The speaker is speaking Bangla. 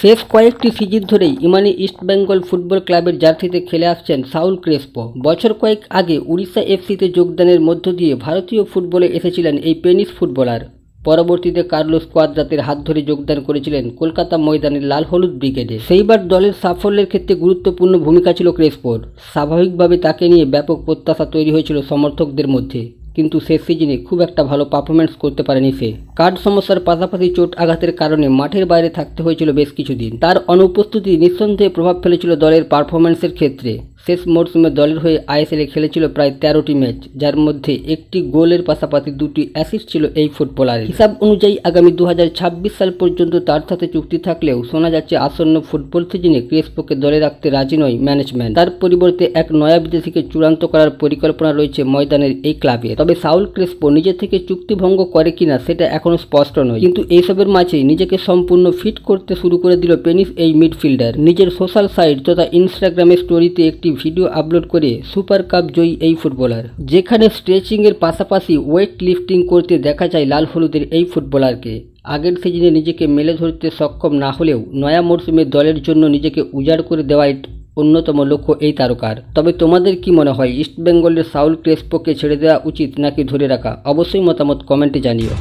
শেষ কয়েকটি সিজন ধরেই ইমানি ইস্টবেঙ্গল ফুটবল ক্লাবের জার্সিতে খেলে আসছেন সাউল ক্রেসপো। বছর কয়েক আগে উড়িষ্যা এফসিতে যোগদানের মধ্য দিয়ে ভারতীয় ফুটবলে এসেছিলেন এই স্প্যানিশ ফুটবলার। পরবর্তীতে কার্লোস কোয়াদ্রাতের হাত ধরে যোগদান করেছিলেন কলকাতা ময়দানের লাল হলুদ ব্রিগেডে। সেইবার দলের সাফল্যের ক্ষেত্রে গুরুত্বপূর্ণ ভূমিকা ছিল ক্রেসপোর। স্বাভাবিকভাবে তাকে নিয়ে ব্যাপক প্রত্যাশা তৈরি হয়েছিল সমর্থকদের মধ্যে, কিন্তু শেষ সিজনে খুব একটা ভালো পারফরম্যান্স করতে পারেনি সে। কার্ড সমস্যার পাশাপাশি চোট আঘাতের কারণে মাঠের বাইরে থাকতে হয়েছিল বেশ কিছুদিন। তার অনুপস্থিতি নিঃসন্দেহে প্রভাব ফেলেছিল দলের পারফরম্যান্সের ক্ষেত্রে। শেষ মরশুমে দলের হয়ে আইএসএলে খেলেছিল প্রায় 13টি ম্যাচ, যার মধ্যে একটি গোলের পাশাপাশি 2টি অ্যাসিস্ট ছিল এই ফুটবলারের। হিসাব অনুযায়ী আগামী 2026 সাল পর্যন্ত তার সাথে চুক্তি থাকলেও শোনা যাচ্ছে আসন্ন ফুটবল সিজনে ক্রেসপোকে দলে রাখতে রাজি নয় ম্যানেজমেন্ট। তার পরিবর্তে এক নয়া বিদেশিকে চূড়ান্ত করার পরিকল্পনা রয়েছে ময়দানের এই ক্লাবের। তবে সাউল ক্রেসপো নিজে থেকে চুক্তি ভঙ্গ করে কিনা সেটা এখনো স্পষ্ট নয়, কিন্তু এইসবের মাঝে নিজেকে সম্পূর্ণ ফিট করতে শুরু করে দিল স্প্যানিশ এই মিডফিল্ডার। নিজের সোশ্যাল সাইট তথা ইনস্টাগ্রামের স্টোরিতে একটি ভিডিও আপলোড করে সুপার কাপ জয়ী এই ফুটবলার, যেখানে স্ট্রেচিং এর পাশাপাশি ওয়েট লিফটিং করতে দেখা যায় লাল হলুদের এই ফুটবলারকে। আগের সিজনে নিজেকে মেলে ধরতে সক্ষম না হলেও নয়া মরশুমে দলের জন্য নিজেকে উজাড় করে দেওয়াই অন্যতম লক্ষ্য এই তারকার। তবে তোমাদের কি মনে হয়, ইস্টবেঙ্গলের সাউল ক্রেসপোকে ছেড়ে দেওয়া উচিত নাকি ধরে রাখা? অবশ্যই মতামত কমেন্টে জানিও।